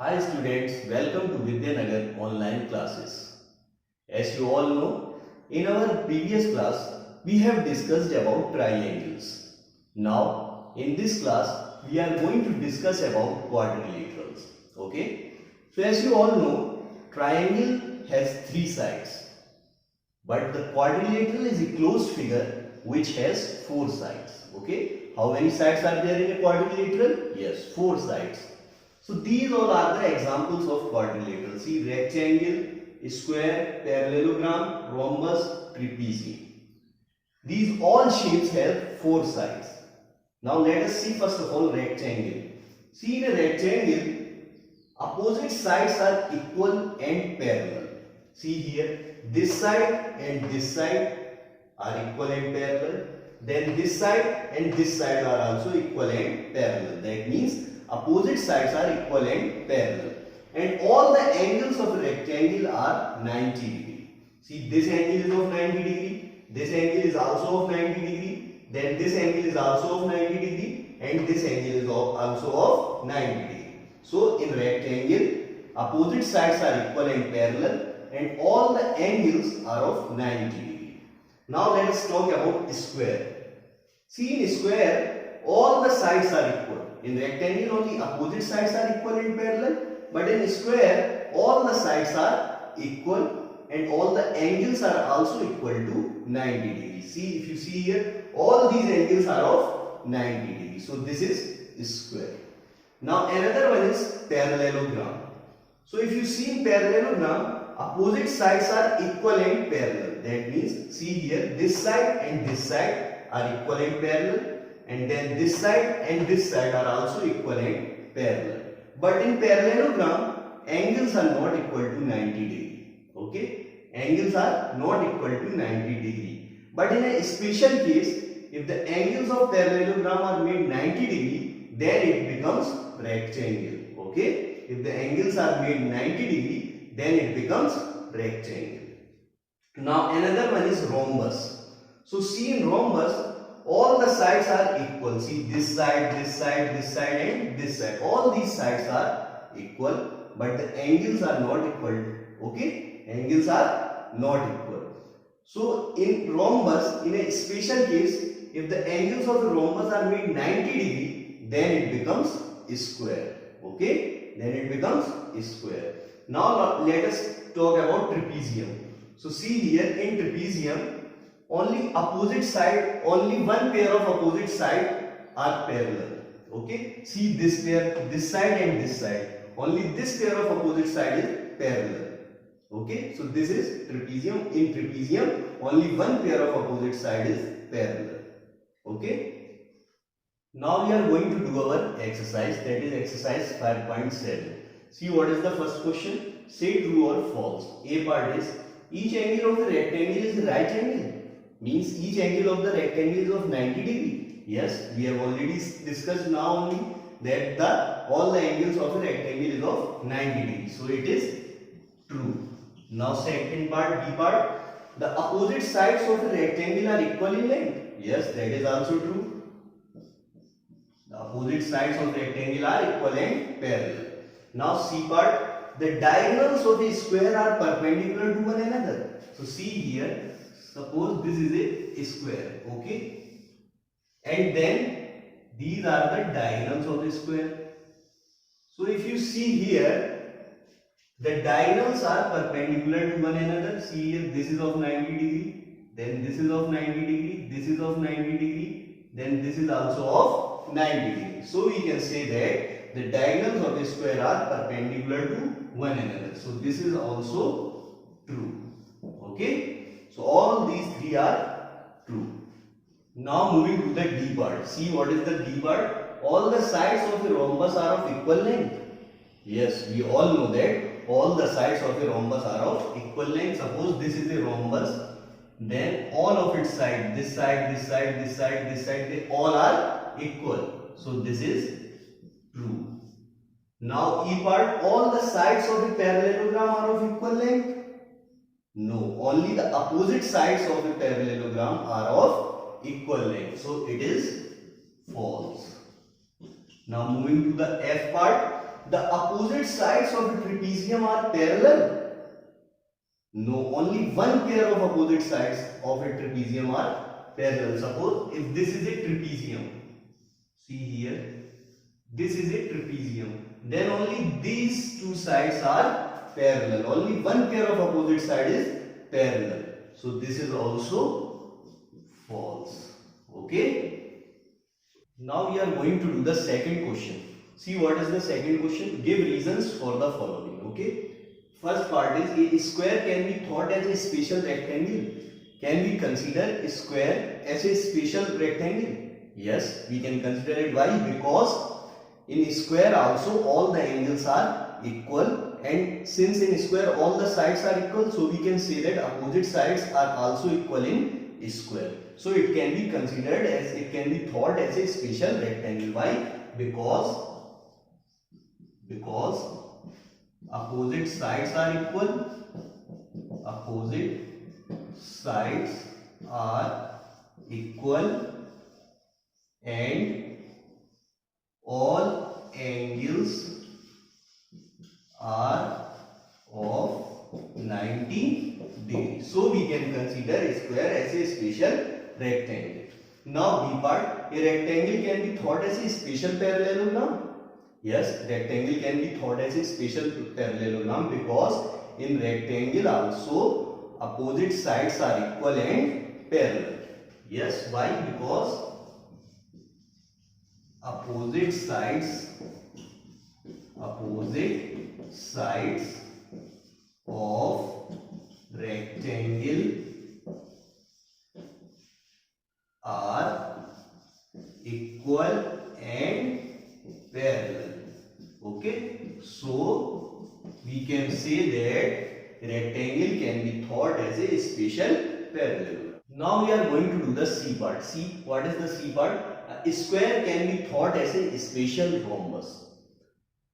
Hi students, welcome to Vidyanagar online classes. As you all know, in our previous class, we have discussed about triangles. Now, in this class, we are going to discuss about quadrilaterals. Okay? So as you all know, triangle has three sides. But the quadrilateral is a closed figure which has four sides. Okay? How many sides are there in a quadrilateral? Yes, four sides. So these all are the examples of quadrilateral. See, rectangle, square, parallelogram, rhombus, trapezium. These all shapes have four sides. Now let us see first of all rectangle. See, in a rectangle, opposite sides are equal and parallel. See here, this side and this side are equal and parallel. Then this side and this side are also equal and parallel. That means opposite sides are equal and parallel. And all the angles of a rectangle are 90 degree. See, this angle is of 90 degree. This angle is also of 90 degree. Then this angle is also of 90 degree. And this angle is also of 90 degree. So, in rectangle, opposite sides are equal and parallel. And all the angles are of 90 degree. Now, let us talk about square. See, in square, all the sides are equal. In rectangle only opposite sides are equal and parallel, but in square all the sides are equal and all the angles are also equal to 90 degrees. See, if you see here, all these angles are of 90 degrees. So this is square. Now another one is parallelogram. So if you see in parallelogram, opposite sides are equal and parallel. That means, see here, this side and this side are equal and parallel. And then this side and this side are also equal and parallel. But in parallelogram, angles are not equal to 90 degree. Okay? Angles are not equal to 90 degree. But in a special case, if the angles of parallelogram are made 90 degree, then it becomes rectangle. Okay? If the angles are made 90 degree, then it becomes rectangle. Now another one is rhombus. So see, in rhombus, all the sides are equal. See, this side, this side, this side and this side. All these sides are equal, but the angles are not equal. Okay? Angles are not equal. So, in rhombus, in a special case, if the angles of the rhombus are made 90 degree, then it becomes square. Okay? Then it becomes square. Now, let us talk about trapezium. So, see here, in trapezium, only opposite side, only one pair of opposite side are parallel. Okay? See this pair, this side and this side. Only this pair of opposite side is parallel. Okay? So this is trapezium. In trapezium, only one pair of opposite side is parallel. Okay? Now we are going to do our exercise, that is exercise 5.7. See, what is the first question? Say true or false. A part is, each angle of the rectangle is the right angle. Means each angle of the rectangle is of 90 degree. Yes, we have already discussed now only that all the angles of a rectangle is of 90 degree. So it is true. Now second part, B part, the opposite sides of a rectangle are equal in length. Yes, that is also true. The opposite sides of rectangle are equal and parallel. Now C part, the diagonals of a square are perpendicular to one another. So see here, suppose this is a square, okay? And then these are the diagonals of the square. So if you see here, the diagonals are perpendicular to one another. See here, this is of 90 degree, then this is of 90 degree, this is of 90 degree, then this is also of 90 degree. So we can say that the diagonals of a square are perpendicular to one another. So this is also true, okay? So all these three are true. Now moving to the D part. See, what is the D part? All the sides of a rhombus are of equal length. Yes, we all know that all the sides of a rhombus are of equal length. Suppose this is a rhombus, then all of its sides, this side, this side, this side, this side, they all are equal. So this is true. Now E part, all the sides of a parallelogram are of equal length. No, only the opposite sides of a parallelogram are of equal length. So it is false. Now moving to the F part, the opposite sides of a trapezium are parallel? No, only one pair of opposite sides of a trapezium are parallel. Suppose if this is a trapezium, see here, this is a trapezium, then only these two sides are parallel. Only one pair of opposite side is parallel. So this is also false. Okay. Now we are going to do the second question. See what is the second question? Give reasons for the following. Okay. First part is a square can be thought as a special rectangle. Can we consider a square as a special rectangle? Yes, we can consider it. Why? Because in a square also all the angles are equal, and since in a square all the sides are equal, so we can say that opposite sides are also equal in a square. So it can be considered as, it can be thought as a special rectangle. Why? Because opposite sides are equal. Opposite sides are equal and all angles are of 90 degrees. So we can consider a square as a special rectangle. Now B part, a rectangle can be thought as a special parallelogram. Yes, rectangle can be thought as a special parallelogram because in rectangle also opposite sides are equal and parallel. Yes, why? Because opposite sides of rectangle are equal and parallel. Okay, so we can say that rectangle can be thought as a special parallelogram. Now we are going to do the C part. See what is the C part? A square can be thought as a special rhombus.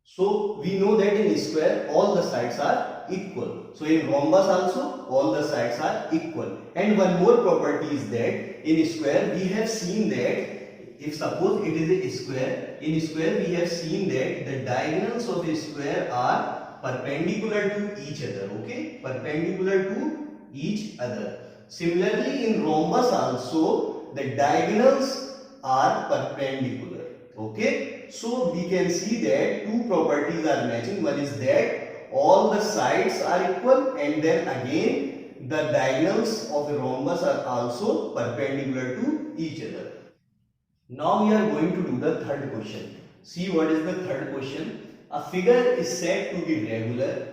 So we know that in a square all the sides are equal. So in rhombus also all the sides are equal. And one more property is that in a square we have seen that if suppose it is a square, in a square we have seen that the diagonals of a square are perpendicular to each other. Okay, perpendicular to each other. Similarly in rhombus also the diagonals are perpendicular. Okay, so we can see that two properties are matching. One is that all the sides are equal, and then again the diagonals of a rhombus are also perpendicular to each other. Now we are going to do the third question. See what is the third question. A figure is said to be regular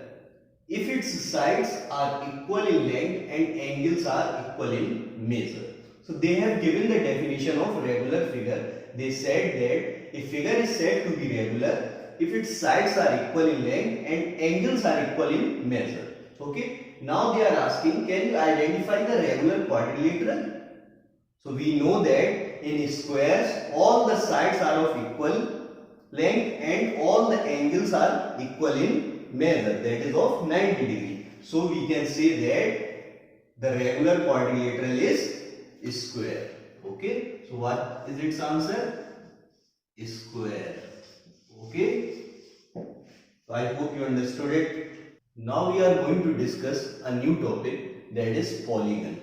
if its sides are equal in length and angles are equal in measure. So they have given the definition of regular figure. They said that a figure is said to be regular if its sides are equal in length and angles are equal in measure. Okay. Now they are asking, can you identify the regular quadrilateral? So we know that in squares all the sides are of equal length and all the angles are equal in measure, that is of 90 degree. So we can say that the regular quadrilateral is square. Okay, so what is its answer? Square. Okay, so I hope you understood it. Now we are going to discuss a new topic, that is polygon.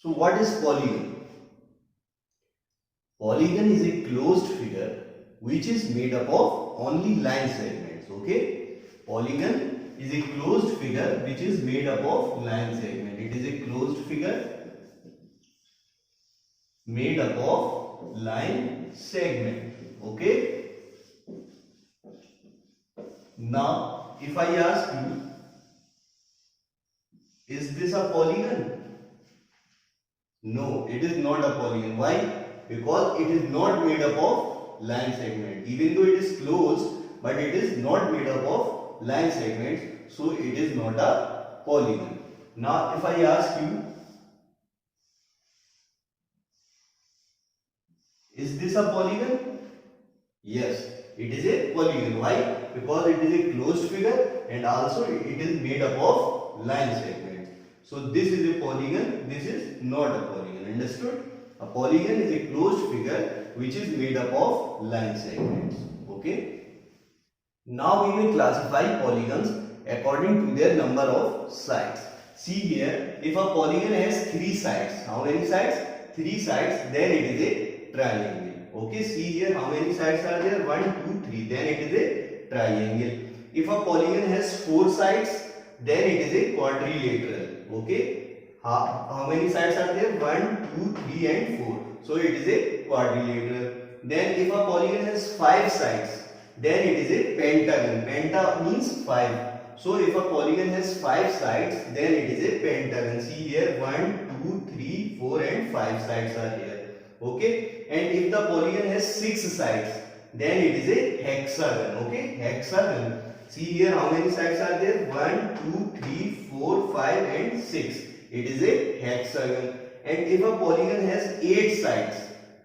So what is polygon? Polygon is a closed figure which is made up of only line segments. Okay, polygon is a closed figure which is made up of line segment. It is a closed figure made up of line segment. Okay, now if I ask you, is this a polygon? No, it is not a polygon. Why? Because it is not made up of line segment. Even though it is closed, but it is not made up of line segments, so it is not a polygon. Now if I ask you, is this a polygon? Yes, it is a polygon. Why? Because it is a closed figure and also it is made up of line segments. So this is a polygon, this is not a polygon. Understood? A polygon is a closed figure which is made up of line segments. Okay? Now we will classify polygons according to their number of sides. See here, if a polygon has 3 sides, how many sides? 3 sides, then it is a triangle. Okay, see here, how many sides are there? 1, 2, 3, then it is a triangle. If a polygon has 4 sides, then it is a quadrilateral. Okay, how many sides are there? 1, 2, 3 and 4. So it is a quadrilateral. Then if a polygon has 5 sides, then it is a pentagon. Penta means 5. So if a polygon has 5 sides, then it is a pentagon. See here, 1, 2, 3, 4 and 5 sides are here. Okay. And if the polygon has 6 sides, then it is a hexagon. Okay. Hexagon. See here, how many sides are there? 1, 2, 3, 4, 5 and 6. It is a hexagon. And if a polygon has 8 sides,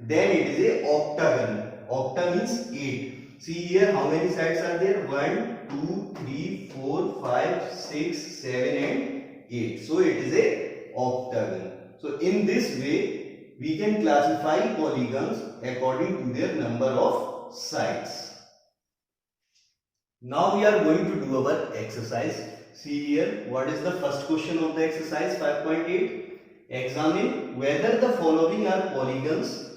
then it is a octagon. Octa means 8. See here, how many sides are there? 1, 2, 3, 4, 5, 6, 7 and 8. So it is a octagon. So in this way, we can classify polygons according to their number of sides. Now we are going to do our exercise. See here, what is the first question of the exercise 5.8? Examine whether the following are polygons.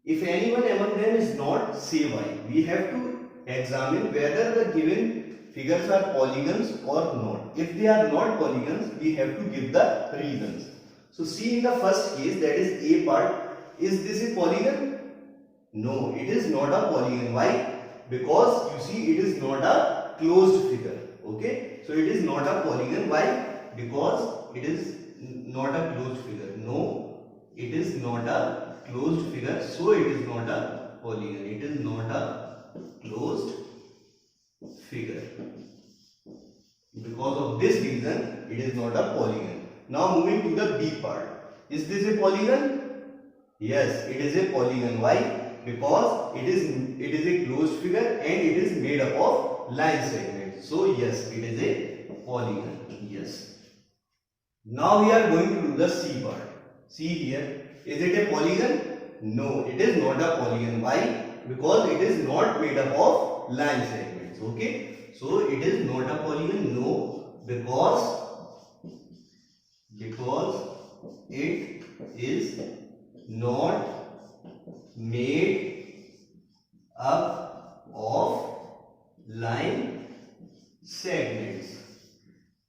If anyone among them is not, say why. We have to examine whether the given figures are polygons or not. If they are not polygons, we have to give the reasons. So see in the first case, that is A part, is this a polygon? No, it is not a polygon. Why? Because you see it is not a closed figure. Okay, so it is not a polygon. Why? Because it is not a closed figure. No, it is not a closed figure, so it is not a polygon. It is not a closed figure. Because of this reason, it is not a polygon. Now moving to the B part. Is this a polygon? Yes, it is a polygon. Why? Because it is a closed figure and it is made up of line segments. So yes, it is a polygon. Yes. Now we are going to do the C part. See here. Is it a polygon? No, it is not a polygon. Why? Because it is not made up of line segments. Okay. So it is not a polygon. No, because it is not made up of line segments.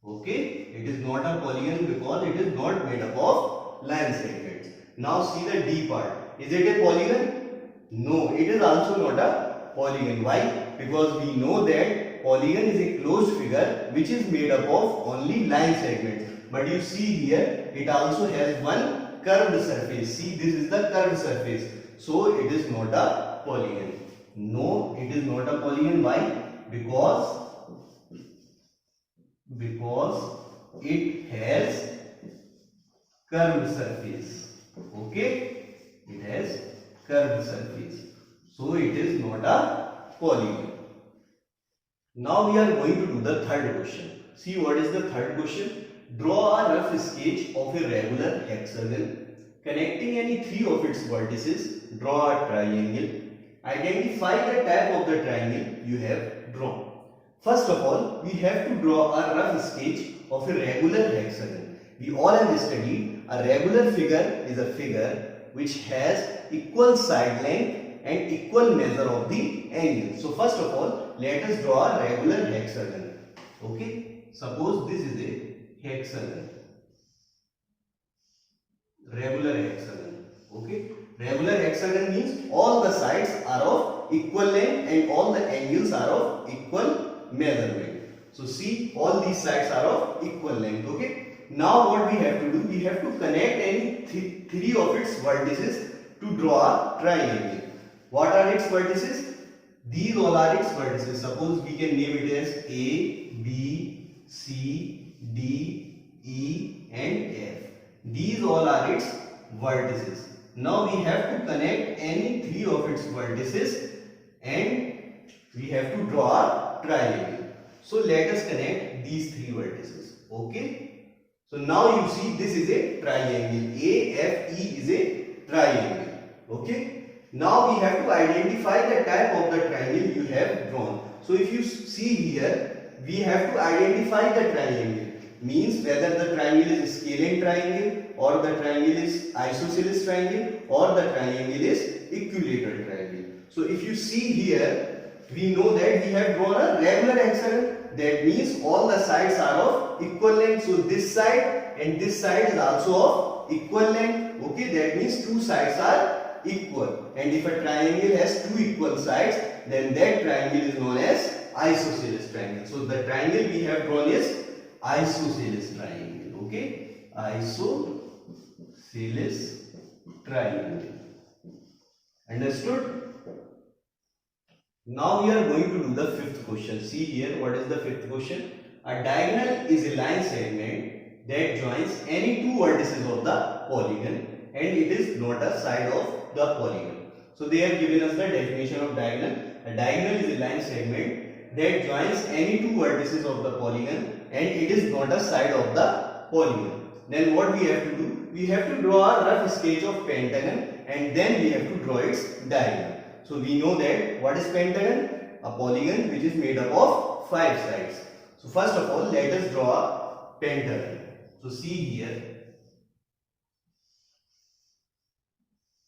Okay, it is not a polygon because it is not made up of line segments. Now see the D part. Is it a polygon? No, it is also not a polygon. Why? Because we know that polygon is a closed figure which is made up of only line segments. But you see here, it also has one curved surface. See, this is the curved surface. So it is not a polygon. No, it is not a polygon. Why? Because it has curved surface. Okay, it has curved surface. So it is not a polygon. Now we are going to do the third question. See what is the third question? Draw a rough sketch of a regular hexagon. Connecting any three of its vertices, draw a triangle. Identify the type of the triangle you have drawn. First of all, we have to draw a rough sketch of a regular hexagon. We all have studied a regular figure is a figure which has equal side length and equal measure of the angle. So first of all, let us draw a regular hexagon. Okay, suppose this is a hexagon. Regular hexagon. Okay, regular hexagon means all the sides are of equal length and all the angles are of equal measurement. So see, all these sides are of equal length. Okay, now what we have to do, we have to connect any three of its vertices to draw a triangle. What are its vertices? These all are its vertices. Suppose we can name it as A, B, C, D, E and F. These all are its vertices. Now we have to connect any three of its vertices and we have to draw a triangle. So let us connect these three vertices. Okay. So now you see this is a triangle. A, F, E is a triangle. Okay. Now we have to identify the type of the triangle you have drawn. So if you see here, we have to identify the triangle. Means whether the triangle is scalene triangle, or the triangle is isosceles triangle, or the triangle is equilateral triangle. So if you see here, we know that we have drawn a regular hexagon. That means all the sides are of equal length. So this side and this side is also of equal length. Okay, that means two sides are equal. And if a triangle has two equal sides, then that triangle is known as isosceles triangle. So the triangle we have drawn is isosceles triangle. Okay, isosceles triangle. Understood? Now we are going to do the fifth question. See here, what is the fifth question? A diagonal is a line segment that joins any two vertices of the polygon, and it is not a side of the polygon. So they have given us the definition of diagonal. A diagonal is a line segment that joins any two vertices of the polygon, and it is not a side of the polygon. Then what we have to do? We have to draw a rough sketch of pentagon, and then we have to draw its diagonal. So we know that what is pentagon? A polygon which is made up of 5 sides. So first of all, let us draw a pentagon. So see here,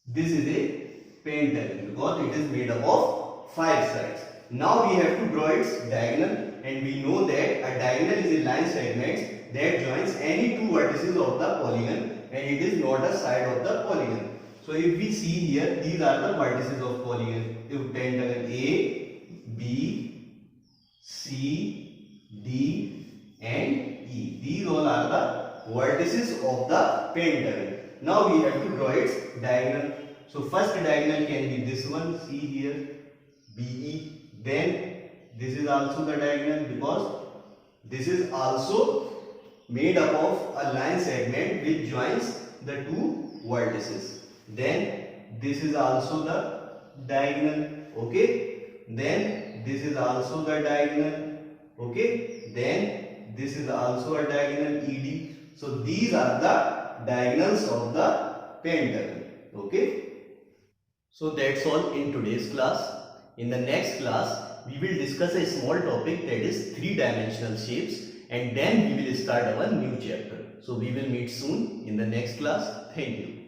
this is a pentagon because it is made up of 5 sides. Now we have to draw its diagonal, and we know that a diagonal is a line segment that joins any two vertices of the polygon, and it is not a side of the polygon. So if we see here, these are the vertices of polygon. If pentagon A, B, C, D and E. These all are the vertices of the pentagon. Now we have to draw its diagonal. So first diagonal can be this one. See here, BE. Then this is also the diagonal because this is also made up of a line segment which joins the two vertices. Then this is also the diagonal. Okay, then this is also the diagonal. Okay, then this is also a diagonal, ED. So these are the diagonals of the pentagon. Okay, so that's all in today's class. In the next class, we will discuss a small topic, that is three-dimensional shapes, and then we will start our new chapter. So we will meet soon in the next class. Thank you.